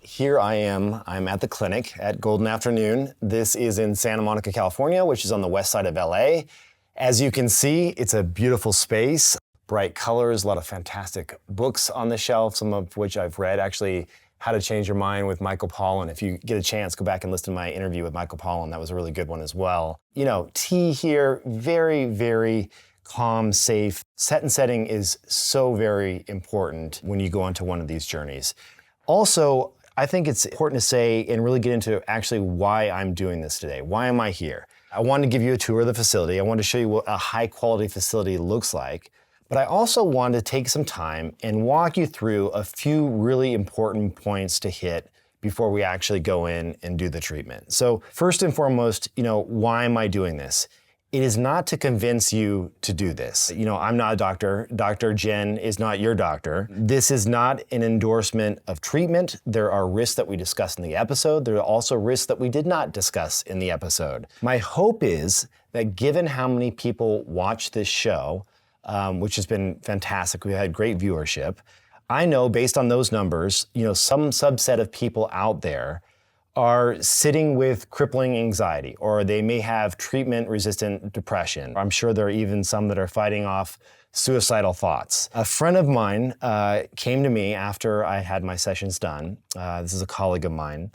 here I am. I'm at the clinic at Golden Afternoon. This is in Santa Monica, California, which is on the west side of LA. As you can see, it's a beautiful space, bright colors, a lot of fantastic books on the shelf, some of which I've read. Actually, How to Change Your Mind with Michael Pollan. If you get a chance, go back and listen to my interview with Michael Pollan. That was a really good one as well. You know, tea here, very, very calm, safe. Set and setting is so very important when you go onto one of these journeys. Also, I think it's important to say and really get into actually why I'm doing this today. Why am I here? I wanted to give you a tour of the facility. I wanted to show you what a high quality facility looks like. But I also wanted to take some time and walk you through a few really important points to hit before we actually go in and do the treatment. So first and foremost, why am I doing this? It is not to convince you to do this. I'm not a doctor. Dr. Jenn is not your doctor. This is not an endorsement of treatment. There are risks that we discussed in the episode. There are also risks that we did not discuss in the episode. My hope is that given how many people watch this show, which has been fantastic, we had great viewership, I know based on those numbers, some subset of people out there are sitting with crippling anxiety, or they may have treatment-resistant depression. I'm sure there are even some that are fighting off suicidal thoughts. A friend of mine came to me after I had my sessions done. This is a colleague of mine,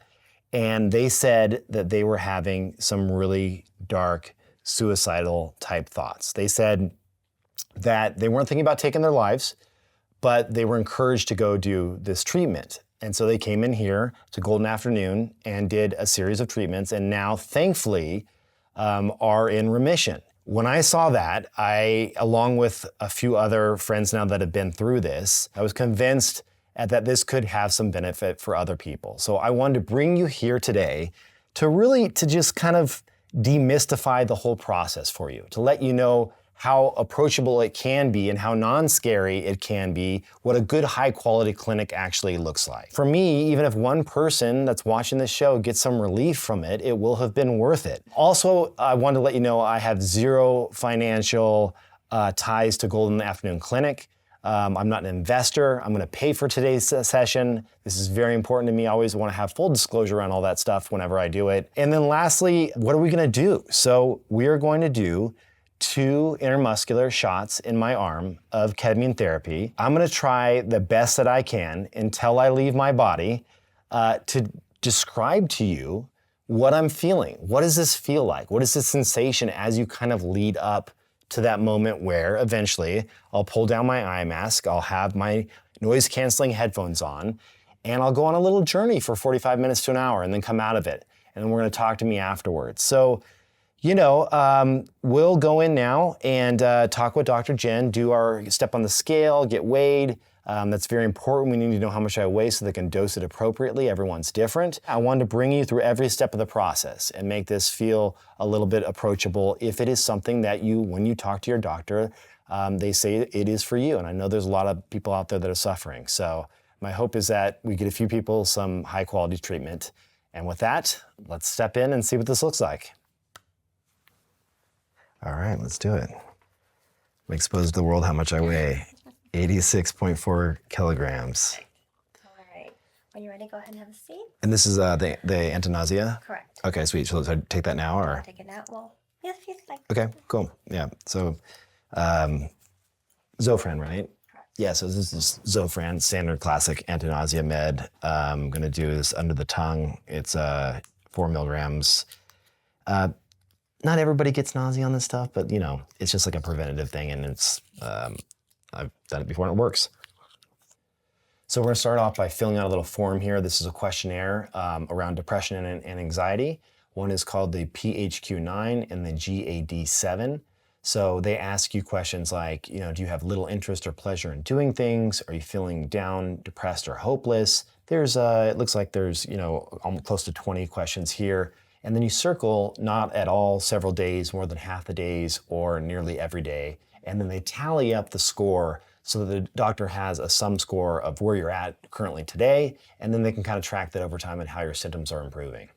and they said that they were having some really dark, suicidal type thoughts. They said that they weren't thinking about taking their lives, but they were encouraged to go do this treatment. And so they came in here to Golden Afternoon and did a series of treatments, and now, thankfully, are in remission. When I saw that, along with a few other friends now that have been through this, I was convinced that this could have some benefit for other people. So I wanted to bring you here today to just kind of demystify the whole process for you, to let you know how approachable it can be and how non-scary it can be, what a good high-quality clinic actually looks like. For me, even if one person that's watching this show gets some relief from it, it will have been worth it. Also, I wanted to let you know I have zero financial ties to Golden Afternoon Clinic. I'm not an investor. I'm going to pay for today's session. This is very important to me. I always want to have full disclosure around all that stuff whenever I do it. And then lastly, what are we going to do? So we are going to do 2 intramuscular shots in my arm of ketamine therapy. I'm gonna try the best that I can until I leave my body to describe to you what I'm feeling. What does this feel like? What is the sensation as you kind of lead up to that moment where eventually I'll pull down my eye mask, I'll have my noise canceling headphones on, and I'll go on a little journey for 45 minutes to an hour and then come out of it. And then we're gonna talk to me afterwards. So, we'll go in now and talk with Dr. Jenn, do our step on the scale, get weighed. That's very important. We need to know how much I weigh so they can dose it appropriately. Everyone's different. I wanted to bring you through every step of the process and make this feel a little bit approachable if it is something that when you talk to your doctor, they say it is for you. And I know there's a lot of people out there that are suffering. So my hope is that we get a few people some high quality treatment. And with that, let's step in and see what this looks like. All right, let's do it. I'm exposed to the world how much I weigh. 86.4 kilograms. All right. When you're ready, go ahead and have a seat. And this is the anti-nausea? Correct. Okay, sweet. So I take that now, or? I'll take it now. Well, yes, if you'd like. Okay, cool. Yeah, so Zofran, right? Correct. Yeah, so this is Zofran, standard classic anti-nausea med. I'm gonna do this under the tongue. It's 4 milligrams. Not everybody gets nausea on this stuff, but it's just like a preventative thing, and I've done it before and it works. So we're gonna start off by filling out a little form here. This is a questionnaire around depression and anxiety. One is called the PHQ-9 and the GAD-7. So they ask you questions like, do you have little interest or pleasure in doing things? Are you feeling down, depressed, or hopeless? It looks like there's, almost close to 20 questions here. And then you circle not at all, several days, more than half the days, or nearly every day. And then they tally up the score so that the doctor has a sum score of where you're at currently today, and then they can kind of track that over time and how your symptoms are improving.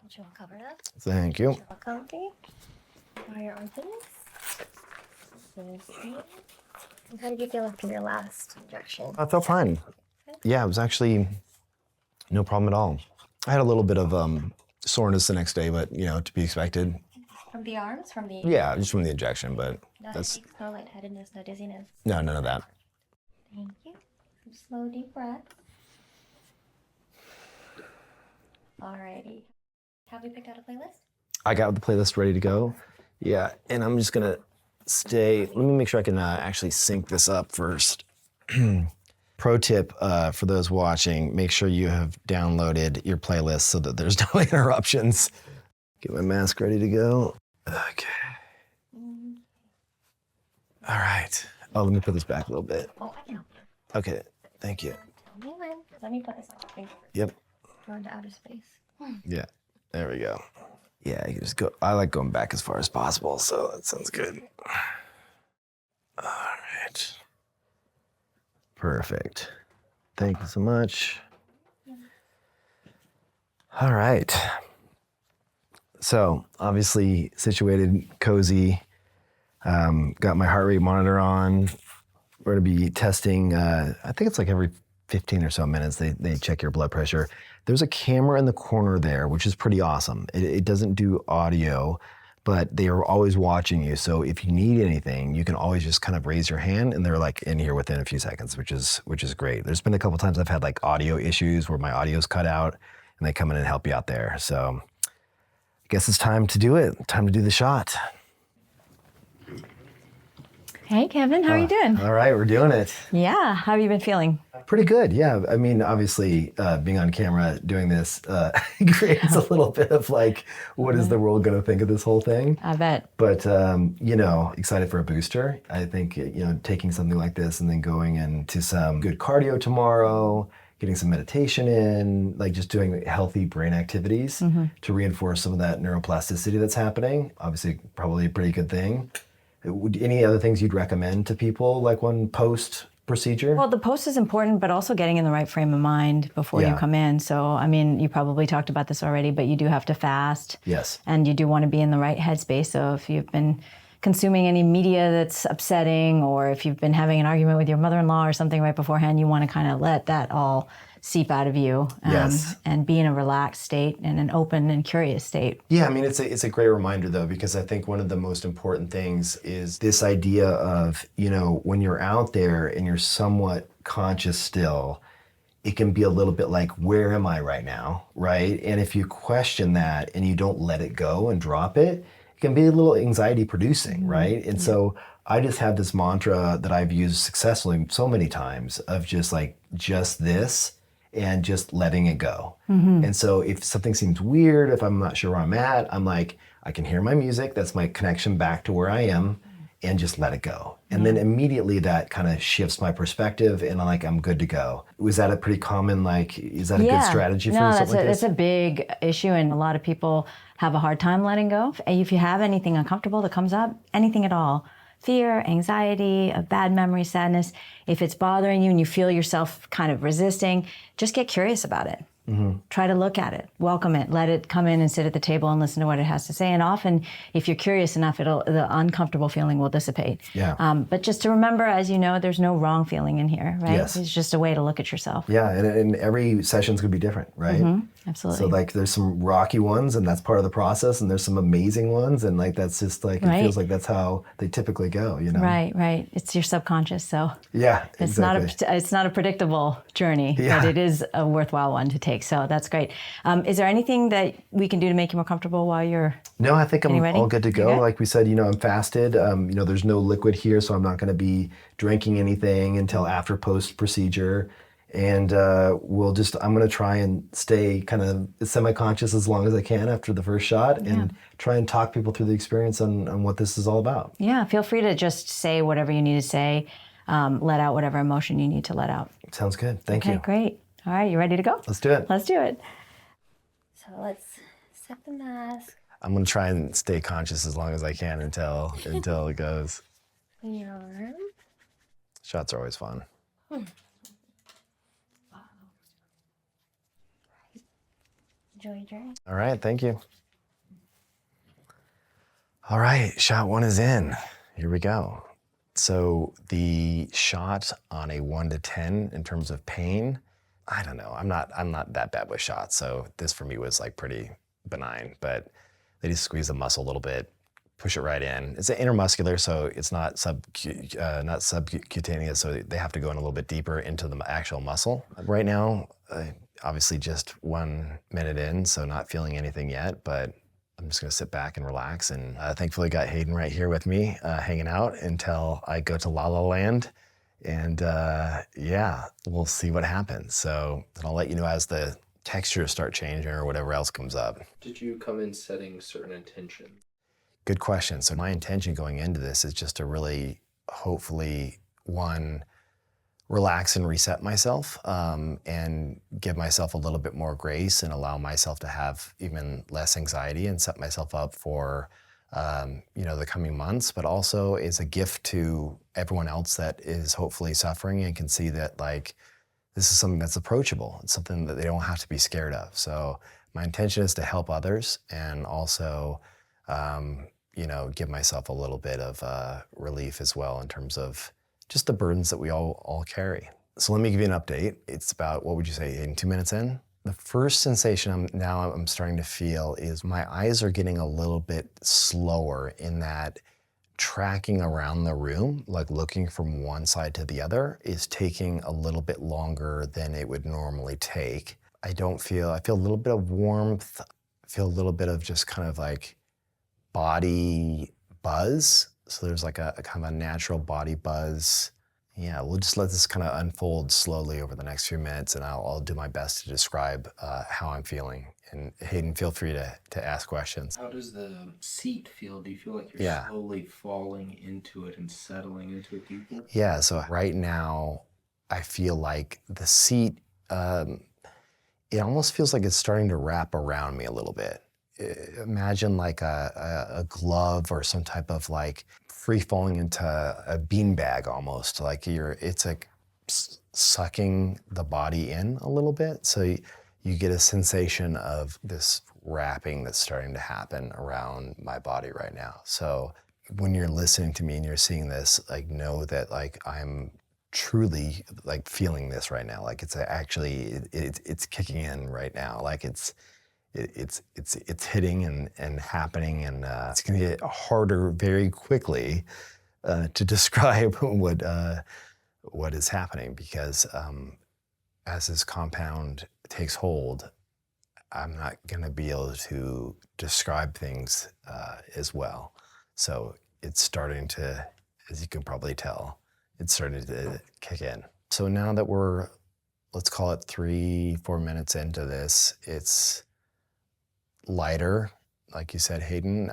Would you want to cover that? Thank you. Feel comfy. Are your armpits? How did you feel after your last injection? I felt fine. Yeah, it was actually no problem at all. I had a little bit of soreness the next day, but to be expected. From the arms? From the... Yeah, just from the injection, but No that's headaches, no lightheadedness, no dizziness. no, none of that. Thank you. Some slow, deep breaths. Alrighty. Have we picked out a playlist? I got the playlist ready to go. Yeah, and I'm just gonna stay. Let me make sure I can actually sync this up first. Pro tip for those watching, make sure you have downloaded your playlist so that there's no interruptions. Get my mask ready to go. Okay. All right. Oh, let me put this back a little bit. Oh, I can help you. Okay, thank you. Tell me when. Let me put this on your finger. Yep. Go into outer space. Yeah, there we go. Yeah, you can just go. I like going back as far as possible, so that sounds good. All right. Perfect. Thank you so much. All right. So, obviously situated, cozy. Got my heart rate monitor on. We're gonna be testing, I think it's like every 15 or so minutes, they check your blood pressure. There's a camera in the corner there, which is pretty awesome. It doesn't do audio, but they are always watching you. So if you need anything, you can always just kind of raise your hand and they're like in here within a few seconds, which is great. There's been a couple times I've had like audio issues where my audio's cut out and they come in and help you out there. So I guess it's time to do it. Time to do the shot. Hey, Kevin, how are you doing? All right, we're doing it. Yeah, how have you been feeling? Pretty good, yeah. I mean, obviously, being on camera doing this creates a little bit of like, what is the world going to think of this whole thing? I bet. But, excited for a booster. I think, taking something like this and then going into some good cardio tomorrow, getting some meditation in, like just doing healthy brain activities to reinforce some of that neuroplasticity that's happening. Obviously, probably a pretty good thing. Any other things you'd recommend to people, like one post-procedure? Well, the post is important, but also getting in the right frame of mind before you come in. So, I mean, you probably talked about this already, but you do have to fast. Yes. And you do want to be in the right headspace. So if you've been consuming any media that's upsetting, or if you've been having an argument with your mother-in-law or something right beforehand, you want to kind of let that all seep out of you and be in a relaxed state and an open and curious state. Yeah, I mean, it's a great reminder, though, because I think one of the most important things is this idea of, when you're out there and you're somewhat conscious still, it can be a little bit like, where am I right now, right? And if you question that and you don't let it go and drop it, it can be a little anxiety producing, right? And so I just have this mantra that I've used successfully so many times of just this, and just letting it go. And so if something seems weird, if I'm not sure where I'm at, I'm like, I can hear my music, that's my connection back to where I am, and just let it go. And then immediately that kind of shifts my perspective and I'm good to go. Was that a pretty common, is that a good strategy for something like this? That's a big issue, and a lot of people have a hard time letting go. If you have anything uncomfortable that comes up, anything at all, fear, anxiety, a bad memory, sadness, if it's bothering you and you feel yourself kind of resisting, just get curious about it. Try to look at it, welcome it, let it come in and sit at the table and listen to what it has to say. And often, if you're curious enough, the uncomfortable feeling will dissipate. Yeah. But just to remember, as you know, there's no wrong feeling in here, right? Yes. It's just a way to look at yourself. Yeah, and every session's gonna be different, right? Absolutely. So there's some rocky ones and that's part of the process, and there's some amazing ones, and that's just it feels like that's how they typically go, Right. It's your subconscious, so yeah, it's exactly. it's not a predictable journey, but it is a worthwhile one to take. So that's great. Is there anything that we can do to make you more comfortable while you're No, I think I'm ready? all good to go. Okay. Like we said, I'm fasted. There's no liquid here, so I'm not going to be drinking anything until after post-procedure. And I'm going to try and stay kind of semi-conscious as long as I can after the first shot and try and talk people through the experience on what this is all about. Yeah, feel free to just say whatever you need to say, let out whatever emotion you need to let out. Sounds good. Thank you. Okay, great. All right, you ready to go? Let's do it. Let's do it. So let's set the mask. I'm going to try and stay conscious as long as I can until it goes. In your arm. Shots are always fun. Enjoy your journey. All right, thank you. All right, shot one is in. Here we go. So the shot on a 1 to 10 in terms of pain, I don't know. I'm not that bad with shots, so this for me was like pretty benign. But they just squeeze the muscle a little bit, push it right in. It's an intermuscular, so it's not subcutaneous. So they have to go in a little bit deeper into the actual muscle. Right now, obviously just 1 minute in, so not feeling anything yet, but I'm just gonna sit back and relax. And thankfully got Hayden right here with me, hanging out until I go to La La Land. And yeah, we'll see what happens. So then I'll let you know as the textures start changing or whatever else comes up. Did you come in setting certain intentions? Good question. So my intention going into this is just to really, hopefully, one, relax and reset myself, and give myself a little bit more grace and allow myself to have even less anxiety and set myself up for the coming months, but also is a gift to everyone else that is hopefully suffering and can see that like this is something that's approachable. It's something that they don't have to be scared of. So my intention is to help others and also give myself a little bit of relief as well in terms of just the burdens that we all carry. So let me give you an update. It's about, what would you say, in 2 minutes in? The first sensation I'm starting to feel is my eyes are getting a little bit slower in that tracking around the room, like looking from one side to the other, is taking a little bit longer than it would normally take. I feel a little bit of warmth, feel a little bit of just kind of like body buzz. So there's like a kind of a natural body buzz. Yeah, we'll just let this kind of unfold slowly over the next few minutes, and I'll do my best to describe how I'm feeling. And Hayden, feel free to ask questions. How does the seat feel? Do you feel like you're slowly falling into it and settling into it deeper? Yeah, so right now I feel like the seat, it almost feels like it's starting to wrap around me a little bit. Imagine like a glove or some type of like free falling into a beanbag almost. Like it's like sucking the body in a little bit. So you get a sensation of this wrapping that's starting to happen around my body right now. So when you're listening to me and you're seeing this, like know that like I'm truly like feeling this right now. Like it's actually, it's kicking in right now. Like it's hitting and happening, and it's going to get harder very quickly to describe what is happening, because as this compound takes hold, I'm not going to be able to describe things as well. So it's starting to, as you can probably tell, it's starting to kick in. So now that we're, let's call it 3-4 minutes into this, it's lighter, like you said, Hayden.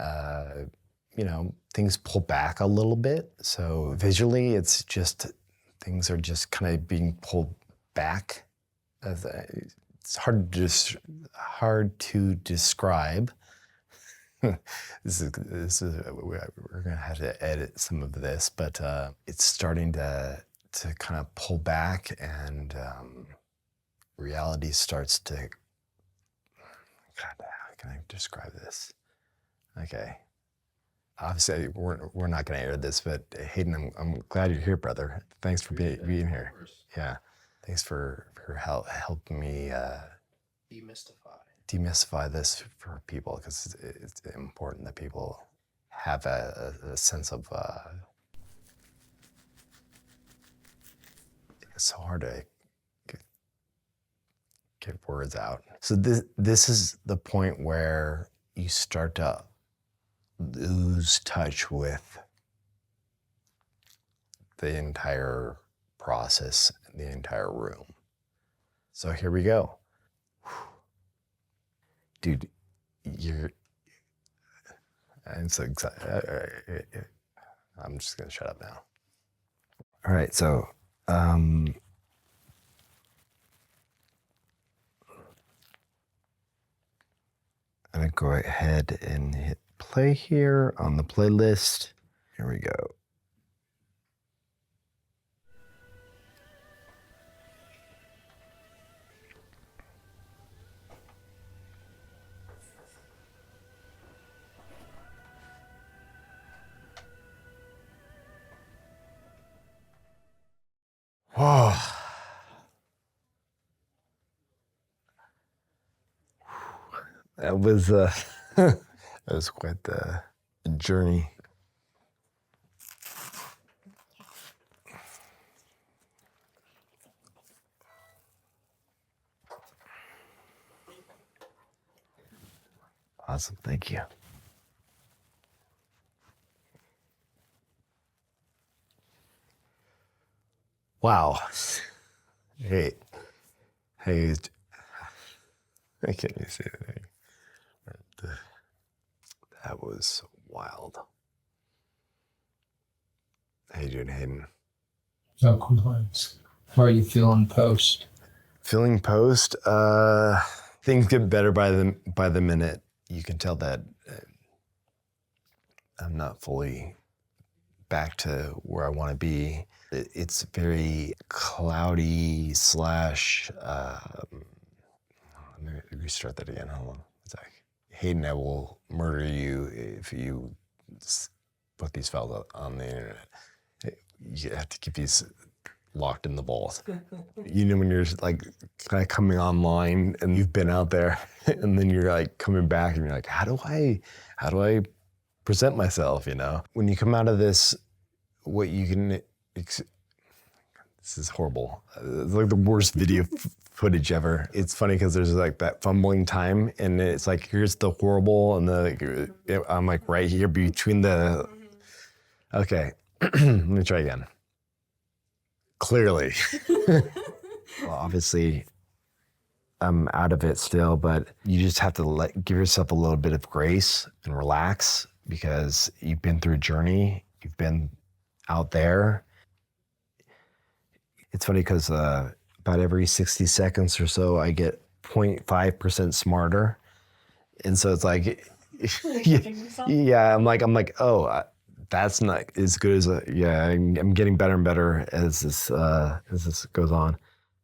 Things pull back a little bit. So visually, it's just, things are just kind of being pulled back. It's hard to describe. This is we're gonna have to edit some of this, but it's starting to kind of pull back, and reality starts to. God, how can I describe this? Okay. Obviously, we're not going to air this, but Hayden, I'm glad you're here, brother. Thanks for being here. Yeah. Thanks for helping me demystify this for people, because it's important that people have a sense of. It's so hard to get words out. So this is the point where you start to lose touch with the entire process, the entire room. So here we go. Dude, I'm so excited. I'm just gonna shut up now. All right, so I'm gonna go ahead and hit play here on the playlist. Here we go. That was that was quite the journey. Awesome, thank you. Wow. Hey, I can't even say anything. That was wild. How you doing, Hayden? No complaints. How are you feeling post? Feeling post, things get better by the minute. You can tell that I'm not fully back to where I want to be. It's very cloudy slash, let me restart that again, hold on. It's like, Hayden, I will murder you if you put these files on the internet. You have to keep these locked in the vault. You know, when you're like kind of coming online and you've been out there and then you're like coming back and you're like, how do I present myself, you know? When you come out of this, what you can, this is horrible. It's like the worst video footage ever. It's funny because there's like that fumbling time and it's like, here's the horrible and I'm like right here between the, okay, let me try again. Clearly. Well, obviously, I'm out of it still, but you just have to give yourself a little bit of grace and relax because you've been through a journey. You've been out there. It's funny because about every 60 seconds or so, I get 0.5% smarter. And so it's like, yeah, I'm like, oh, that's not as good as I'm getting better and better as this goes on.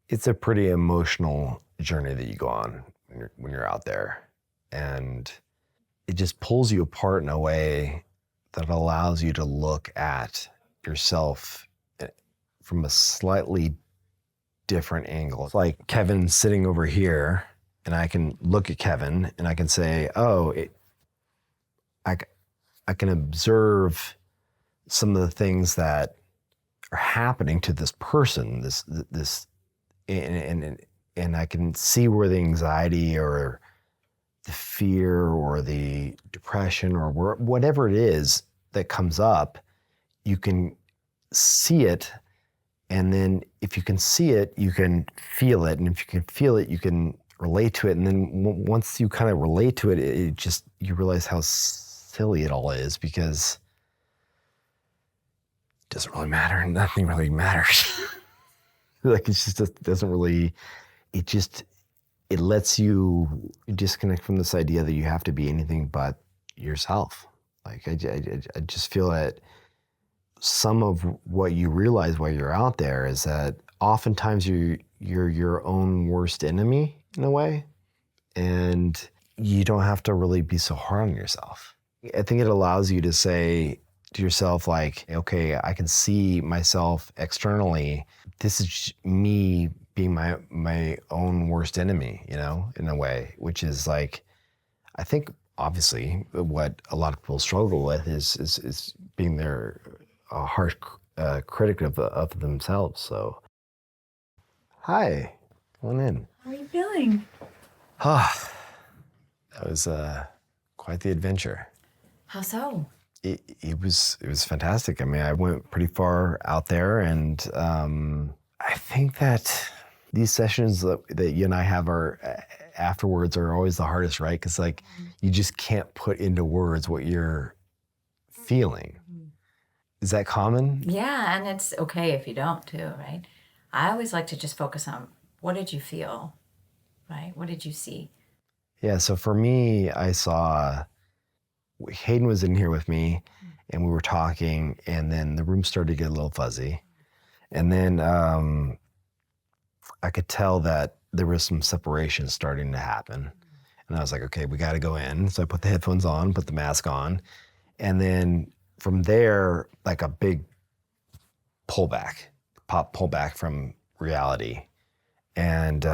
It's a pretty emotional journey that you go on when you're out there, and it just pulls you apart in a way that allows you to look at yourself from a slightly different angle. It's like Kevin sitting over here, and I can look at Kevin and I can say, oh, I can observe some of the things that are happening to this person, and I can see where the anxiety or the fear or the depression or whatever it is that comes up, you can see it. And then if you can see it, you can feel it. And if you can feel it, you can relate to it. And then once you kind of relate to it, you realize how silly it all is because it doesn't really matter. Nothing really matters. Like it just doesn't really, it lets you disconnect from this idea that you have to be anything but yourself. Like I just feel that some of what you realize while you're out there is that oftentimes you're your own worst enemy in a way, and you don't have to really be so hard on yourself. I think it allows you to say to yourself like, okay, I can see myself externally. This is me being my own worst enemy, you know, in a way, which is like, I think obviously what a lot of people struggle with is being their harsh critic of themselves. So, hi, come on in. How are you feeling? That was quite the adventure. How so? It was fantastic. I mean, I went pretty far out there, and I think that these sessions that you and I have afterwards are always the hardest, right? Because like you just can't put into words what you're feeling. Is that common? Yeah, and it's okay if you don't too, right? I always like to just focus on what did you feel, right? What did you see? Yeah, so for me, I saw Hayden was in here with me and we were talking, and then the room started to get a little fuzzy. And then I could tell that there was some separation starting to happen. And I was like, okay, we got to go in. So I put the headphones on, put the mask on. And then from there, like a big pullback from reality. And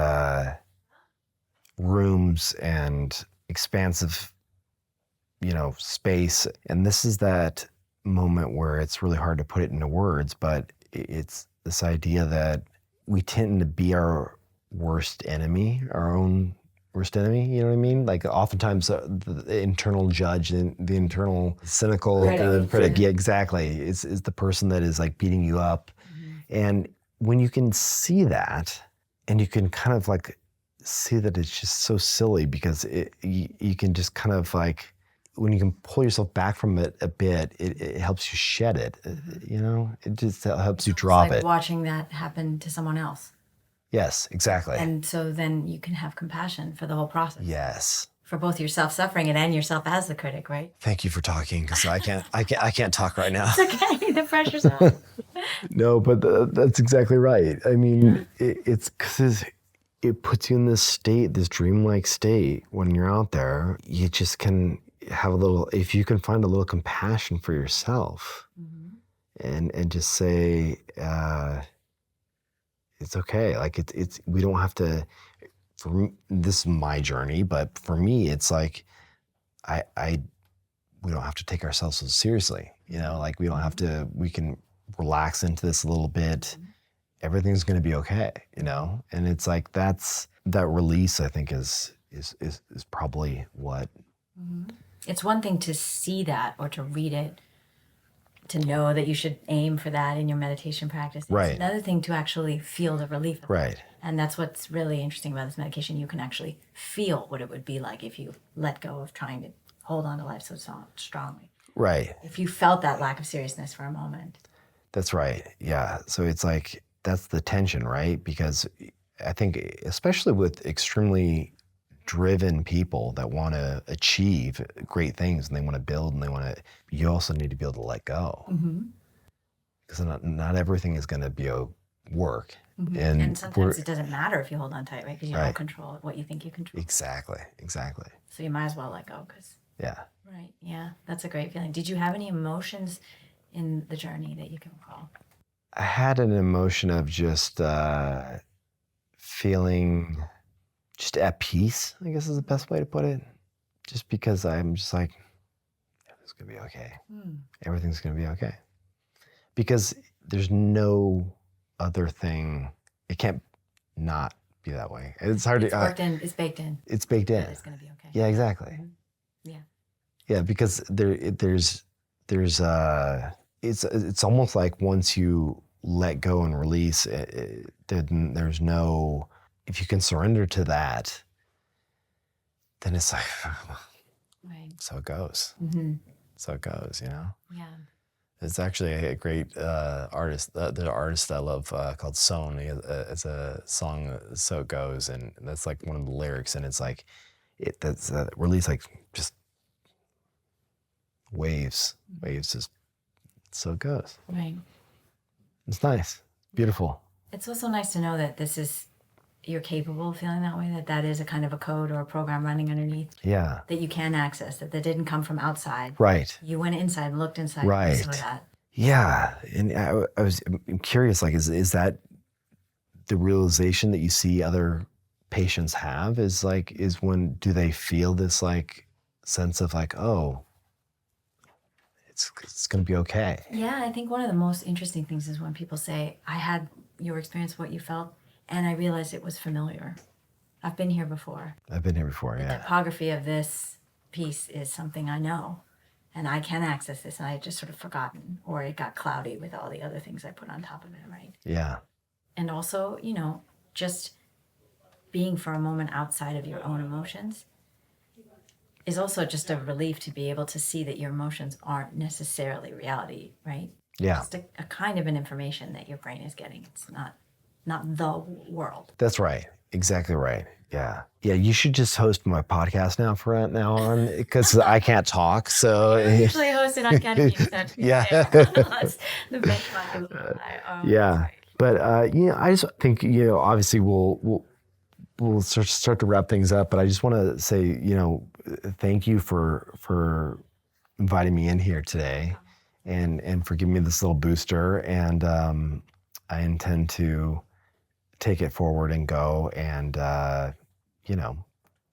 rooms and expansive, space. And this is that moment where it's really hard to put it into words, but it's this idea that we tend to be our worst enemy, our own worst enemy, you know what I mean? Like oftentimes the internal judge and the internal cynical critic, yeah, exactly, is the person that is like beating you up. And when you can see that, and you can kind of like see that it's just so silly, because you can just kind of like, when you can pull yourself back from it a bit, it helps you shed it, it just helps you drop like it. Watching that happen to someone else. Yes, exactly. And so then you can have compassion for the whole process. Yes. For both yourself suffering it and yourself as the critic, right? Thank you for talking, because I can't talk right now. It's okay, the pressure's on. No, but that's exactly right. I mean, it's because it puts you in this state, this dreamlike state. When you're out there, you just can have if you can find a little compassion for yourself, and just say, it's okay. Like it's we don't have to. For me, this is my journey, but for me, it's like we don't have to take ourselves so seriously. Like we don't have to. We can relax into this a little bit. Everything's going to be okay. And it's like that release, I think, is probably what. It's one thing to see that or to read it, to know that you should aim for that in your meditation practice. It's right. Another thing to actually feel the relief of right. it. And that's what's really interesting about this medication. You can actually feel what it would be like if you let go of trying to hold on to life so strongly. Right. If you felt that lack of seriousness for a moment. That's right. Yeah. So it's like, that's the tension, right? Because I think, especially with extremely driven people that want to achieve great things, and they want to build, and you also need to be able to let go. Because not everything is going to be work. And sometimes it doesn't matter if you hold on tight, right? Because you don't control what you think you control. Exactly. So you might as well let go. Yeah. Right. Yeah. That's a great feeling. Did you have any emotions in the journey that you can recall? I had an emotion of just feeling just at peace, I guess is the best way to put it. Just because I'm just like, everything's going to be okay. Everything's going to be okay. Because there's no other thing. It can't not be that way. It's hard It's to... worked in. It's baked in. It's baked in. It's going to be okay. Yeah, exactly. Yeah. Yeah, because there's it's almost like once you let go and release, there's no... If you can surrender to that, then it's like, right. So it goes. So it goes, Yeah. It's actually a great artist. The artist I love called Son. It's a song, So It Goes, and that's like one of the lyrics, and it's like, that's release, like just waves, just, so it goes. Right. It's nice, beautiful. It's also nice to know that you're capable of feeling that way, that is a kind of a code or a program running underneath. Yeah. That you can access, that didn't come from outside. Right. You went inside and looked inside. Right. And saw that. Yeah. And I'm curious, like, is that the realization that you see other patients have is when do they feel this like sense of like, oh, it's going to be okay. Yeah. I think one of the most interesting things is when people say, I had your experience, what you felt, and I realized it was familiar. I've been here before. Yeah. The topography of this piece is something I know, and I can access this, and I had just sort of forgotten, or it got cloudy with all the other things I put on top of it, right? Yeah. And also, just being for a moment outside of your own emotions is also just a relief to be able to see that your emotions aren't necessarily reality, right? Yeah. Just a kind of an information that your brain is getting. It's not the world. That's right. Exactly right. Yeah. Yeah. You should just host my podcast from now on, because I can't talk. So I usually host it on Ketamine. Yeah. That's the benchmark. Yeah. But I just think obviously we'll start to wrap things up. But I just want to say thank you for inviting me in here today, and for giving me this little booster. And I intend to take it forward and go and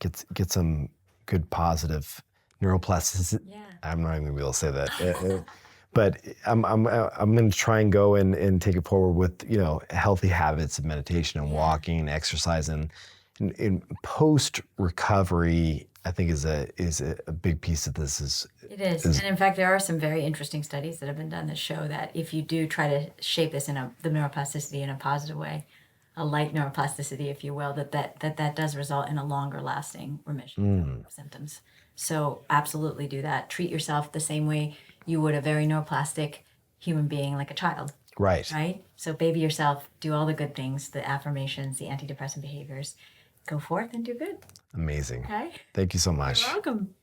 get some good positive neuroplasticity. Yeah. I'm not even gonna be able to say that. But I'm going to try and go and take it forward with, you know, healthy habits of meditation and walking and exercise, and in post recovery, I think is a big piece of this. It is. And in fact, there are some very interesting studies that have been done that show that if you do try to shape this in the neuroplasticity in a positive way, a light neuroplasticity, if you will, that does result in a longer lasting remission of symptoms. So absolutely do that. Treat yourself the same way you would a very neuroplastic human being, like a child. Right. Right? So baby yourself, do all the good things, the affirmations, the antidepressant behaviors. Go forth and do good. Amazing. Okay? Thank you so much. You're welcome.